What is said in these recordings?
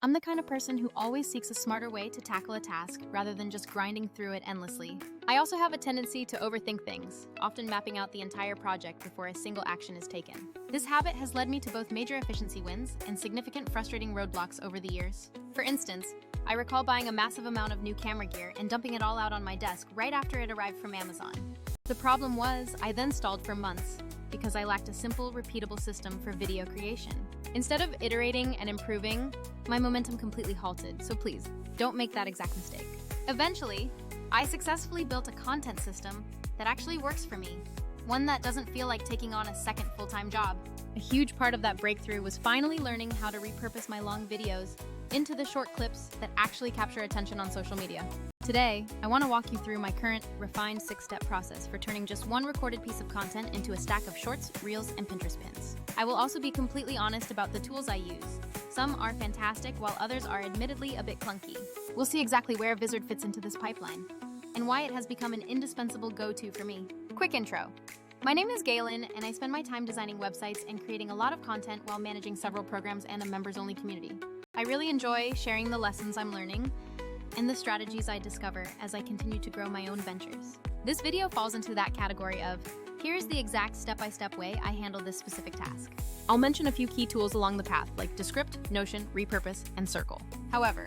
I'm the kind of person who always seeks a smarter way to tackle a task rather than just grinding through it endlessly. I also have a tendency to overthink things, often mapping out the entire project before a single action is taken. This habit has led me to both major efficiency wins and significant frustrating roadblocks over the years. For instance, I recall buying a massive amount of new camera gear and dumping it all out on my desk right after it arrived from Amazon. The problem was, I then stalled for months because I lacked a simple, repeatable system for video creation. Instead of iterating and improving, my momentum completely halted, so please, don't make that exact mistake. Eventually, I successfully built a content system that actually works for me, one that doesn't feel like taking on a second full-time job. A huge part of that breakthrough was finally learning how to repurpose my long videos into the short clips that actually capture attention on social media. Today, I want to walk you through my current, refined 6-step process for turning just one recorded piece of content into a stack of shorts, reels, and Pinterest pins. I will also be completely honest about the tools I use. Some are fantastic, while others are admittedly a bit clunky. We'll see exactly where Vizard fits into this pipeline, and why it has become an indispensable go-to for me. Quick intro. My name is Galen, and I spend my time designing websites and creating a lot of content while managing several programs and a members-only community. I really enjoy sharing the lessons I'm learning and the strategies I discover as I continue to grow my own ventures. This video falls into that category of, here's the exact step-by-step way I handle this specific task. I'll mention a few key tools along the path, like Descript, Notion, Repurpose, and Circle. However,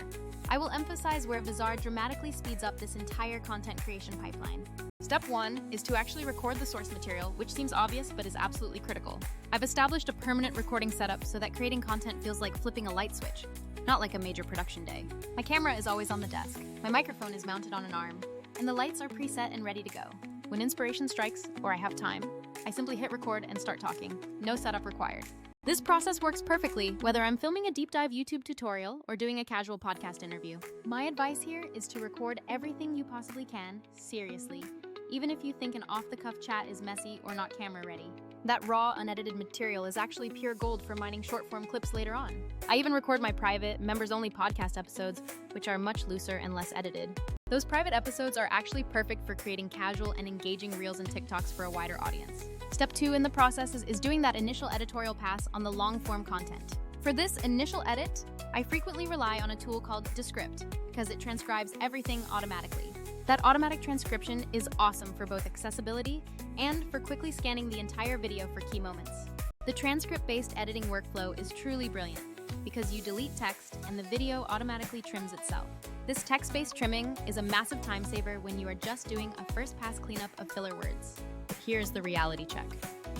I will emphasize where Vizard dramatically speeds up this entire content creation pipeline. Step 1 is to actually record the source material, which seems obvious but is absolutely critical. I've established a permanent recording setup so that creating content feels like flipping a light switch, not like a major production day. My camera is always on the desk, my microphone is mounted on an arm, and the lights are preset and ready to go. When inspiration strikes, or I have time, I simply hit record and start talking. No setup required. This process works perfectly whether I'm filming a deep dive YouTube tutorial or doing a casual podcast interview. My advice here is to record everything you possibly can, seriously, even if you think an off-the-cuff chat is messy or not camera ready. That raw, unedited material is actually pure gold for mining short-form clips later on. I even record my private, members-only podcast episodes, which are much looser and less edited. Those private episodes are actually perfect for creating casual and engaging reels and TikToks for a wider audience. Step 2 in the process is doing that initial editorial pass on the long-form content. For this initial edit, I frequently rely on a tool called Descript because it transcribes everything automatically. That automatic transcription is awesome for both accessibility and for quickly scanning the entire video for key moments. The transcript-based editing workflow is truly brilliant because you delete text and the video automatically trims itself. This text-based trimming is a massive time saver when you are just doing a first-pass cleanup of filler words. Here's the reality check.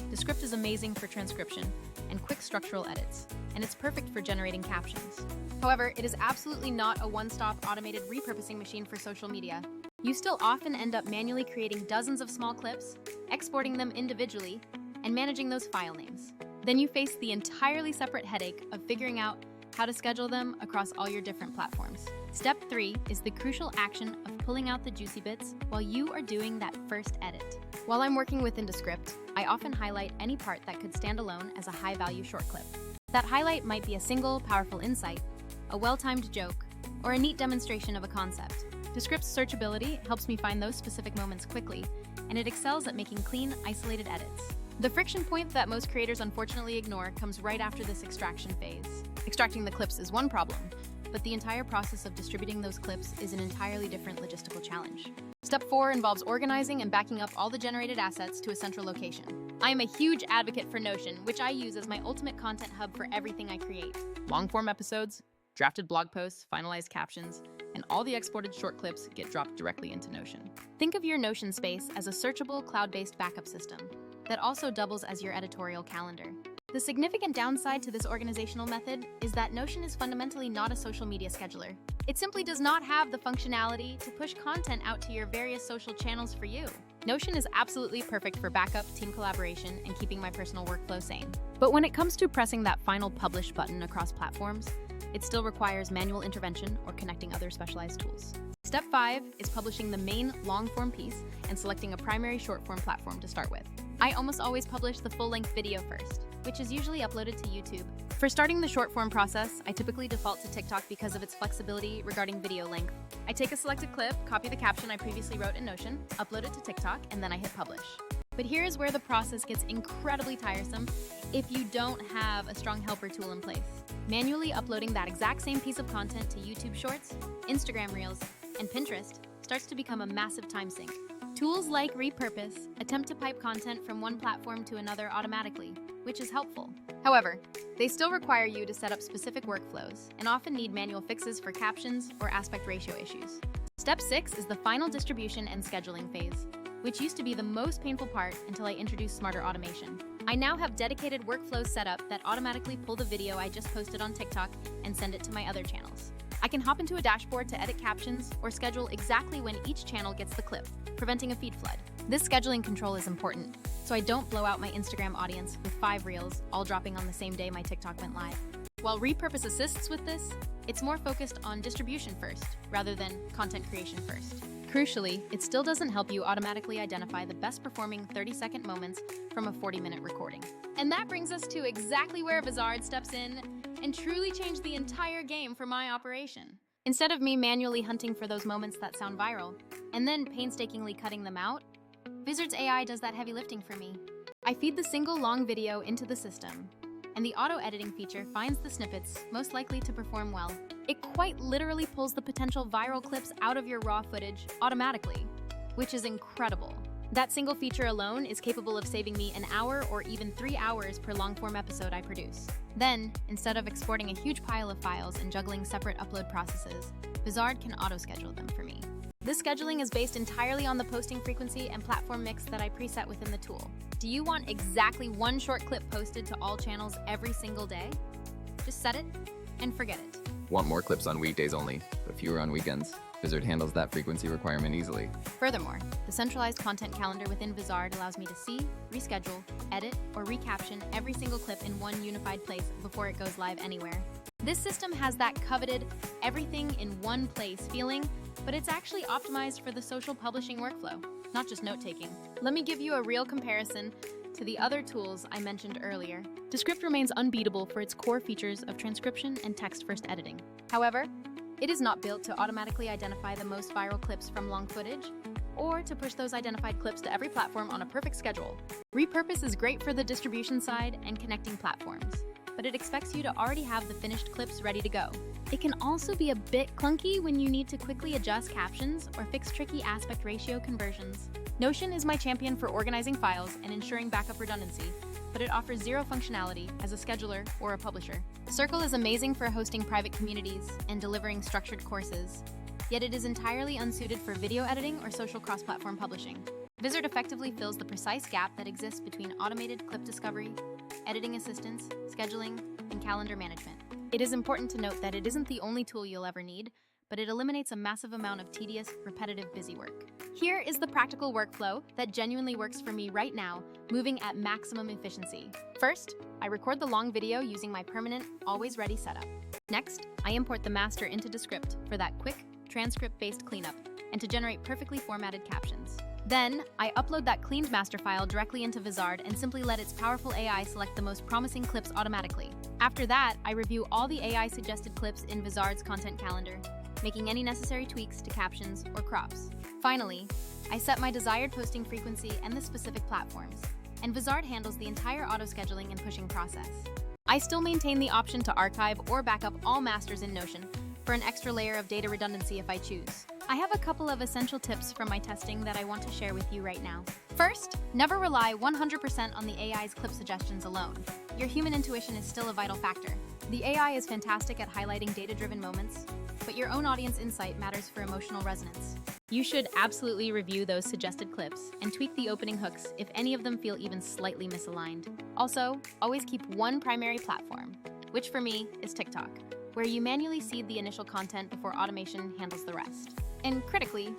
Descript is amazing for transcription and quick structural edits, and it's perfect for generating captions. However, it is absolutely not a one-stop automated repurposing machine for social media. You still often end up manually creating dozens of small clips, exporting them individually, and managing those file names. Then you face the entirely separate headache of figuring out how to schedule them across all your different platforms. Step 3 is the crucial action of pulling out the juicy bits while you are doing that first edit. While I'm working within Descript, I often highlight any part that could stand alone as a high-value short clip. That highlight might be a single, powerful insight, a well-timed joke, or a neat demonstration of a concept. Descript's searchability helps me find those specific moments quickly, and it excels at making clean, isolated edits. The friction point that most creators unfortunately ignore comes right after this extraction phase. Extracting the clips is one problem, but the entire process of distributing those clips is an entirely different logistical challenge. Step 4 involves organizing and backing up all the generated assets to a central location. I am a huge advocate for Notion, which I use as my ultimate content hub for everything I create. Long-form episodes, drafted blog posts, finalized captions, and all the exported short clips get dropped directly into Notion. Think of your Notion space as a searchable, cloud-based backup system that also doubles as your editorial calendar. The significant downside to this organizational method is that Notion is fundamentally not a social media scheduler. It simply does not have the functionality to push content out to your various social channels for you. Notion is absolutely perfect for backup, team collaboration, and keeping my personal workflow sane. But when it comes to pressing that final publish button across platforms, it still requires manual intervention or connecting other specialized tools. Step 5 is publishing the main long-form piece and selecting a primary short-form platform to start with. I almost always publish the full-length video first, which is usually uploaded to YouTube. For starting the short-form process, I typically default to TikTok because of its flexibility regarding video length. I take a selected clip, copy the caption I previously wrote in Notion, upload it to TikTok, and then I hit publish. But here's where the process gets incredibly tiresome if you don't have a strong helper tool in place. Manually uploading that exact same piece of content to YouTube Shorts, Instagram Reels, and Pinterest starts to become a massive time sink. Tools like Repurpose attempt to pipe content from one platform to another automatically, which is helpful. However, they still require you to set up specific workflows and often need manual fixes for captions or aspect ratio issues. Step 6 is the final distribution and scheduling phase, which used to be the most painful part until I introduced smarter automation. I now have dedicated workflows set up that automatically pull the video I just posted on TikTok and send it to my other channels. I can hop into a dashboard to edit captions or schedule exactly when each channel gets the clip, preventing a feed flood. This scheduling control is important, so I don't blow out my Instagram audience with 5 reels, all dropping on the same day my TikTok went live. While Repurpose assists with this, it's more focused on distribution first, rather than content creation first. Crucially, it still doesn't help you automatically identify the best performing 30-second moments from a 40-minute recording. And that brings us to exactly where Vizard steps in and truly changed the entire game for my operation. Instead of me manually hunting for those moments that sound viral, and then painstakingly cutting them out, Vizard's AI does that heavy lifting for me. I feed the single long video into the system, and the auto-editing feature finds the snippets most likely to perform well. It quite literally pulls the potential viral clips out of your raw footage automatically, which is incredible. That single feature alone is capable of saving me an hour or even 3 hours per long-form episode I produce. Then, instead of exporting a huge pile of files and juggling separate upload processes, Vizard can auto-schedule them for me. This scheduling is based entirely on the posting frequency and platform mix that I preset within the tool. Do you want exactly one short clip posted to all channels every single day? Just set it and forget it. Want more clips on weekdays only, but fewer on weekends? Vizard handles that frequency requirement easily. Furthermore, the centralized content calendar within Vizard allows me to see, reschedule, edit, or recaption every single clip in one unified place before it goes live anywhere. This system has that coveted everything in one place feeling, but it's actually optimized for the social publishing workflow, not just note-taking. Let me give you a real comparison to the other tools I mentioned earlier. Descript remains unbeatable for its core features of transcription and text-first editing. However, it is not built to automatically identify the most viral clips from long footage, or to push those identified clips to every platform on a perfect schedule. Repurpose is great for the distribution side and connecting platforms, but it expects you to already have the finished clips ready to go. It can also be a bit clunky when you need to quickly adjust captions or fix tricky aspect ratio conversions. Notion is my champion for organizing files and ensuring backup redundancy, but it offers zero functionality as a scheduler or a publisher. Circle is amazing for hosting private communities and delivering structured courses, yet it is entirely unsuited for video editing or social cross-platform publishing. Vizard effectively fills the precise gap that exists between automated clip discovery, editing assistance, scheduling, and calendar management. It is important to note that it isn't the only tool you'll ever need, but it eliminates a massive amount of tedious, repetitive busy work. Here is the practical workflow that genuinely works for me right now, moving at maximum efficiency. First, I record the long video using my permanent, always ready setup. Next, I import the master into Descript for that quick, transcript-based cleanup and to generate perfectly formatted captions. Then, I upload that cleaned master file directly into Vizard and simply let its powerful AI select the most promising clips automatically. After that, I review all the AI-suggested clips in Vizard's content calendar, making any necessary tweaks to captions or crops. Finally, I set my desired posting frequency and the specific platforms, and Vizard handles the entire auto-scheduling and pushing process. I still maintain the option to archive or backup all masters in Notion for an extra layer of data redundancy if I choose. I have a couple of essential tips from my testing that I want to share with you right now. First, never rely 100% on the AI's clip suggestions alone. Your human intuition is still a vital factor. The AI is fantastic at highlighting data-driven moments, but your own audience insight matters for emotional resonance. You should absolutely review those suggested clips and tweak the opening hooks if any of them feel even slightly misaligned. Also, always keep one primary platform, which for me is TikTok, where you manually seed the initial content before automation handles the rest. And critically,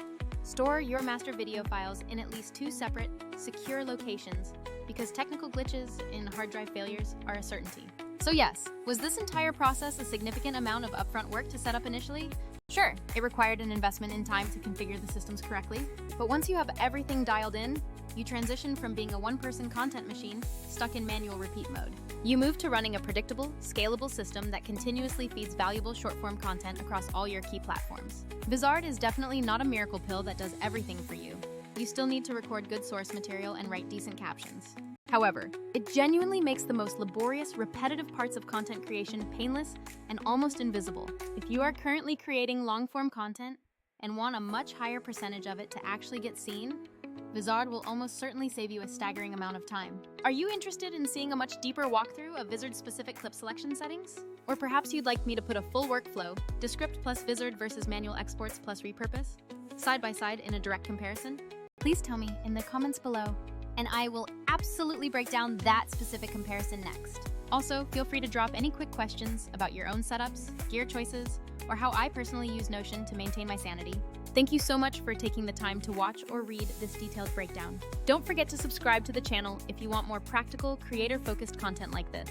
store your master video files in at least 2 separate, secure locations because technical glitches and hard drive failures are a certainty. So yes, was this entire process a significant amount of upfront work to set up initially? Sure, it required an investment in time to configure the systems correctly, but once you have everything dialed in, you transition from being a one-person content machine stuck in manual repeat mode. You move to running a predictable, scalable system that continuously feeds valuable short-form content across all your key platforms. Vizard is definitely not a miracle pill that does everything for you. You still need to record good source material and write decent captions. However, it genuinely makes the most laborious, repetitive parts of content creation painless and almost invisible. If you are currently creating long-form content and want a much higher percentage of it to actually get seen, Vizard will almost certainly save you a staggering amount of time. Are you interested in seeing a much deeper walkthrough of Vizard-specific clip selection settings? Or perhaps you'd like me to put a full workflow, Descript plus Vizard versus manual exports plus Repurpose, side by side in a direct comparison? Please tell me in the comments below, and I will absolutely break down that specific comparison next. Also, feel free to drop any quick questions about your own setups, gear choices, or how I personally use Notion to maintain my sanity. Thank you so much for taking the time to watch or read this detailed breakdown. Don't forget to subscribe to the channel if you want more practical, creator-focused content like this.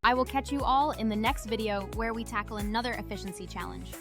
I will catch you all in the next video where we tackle another efficiency challenge.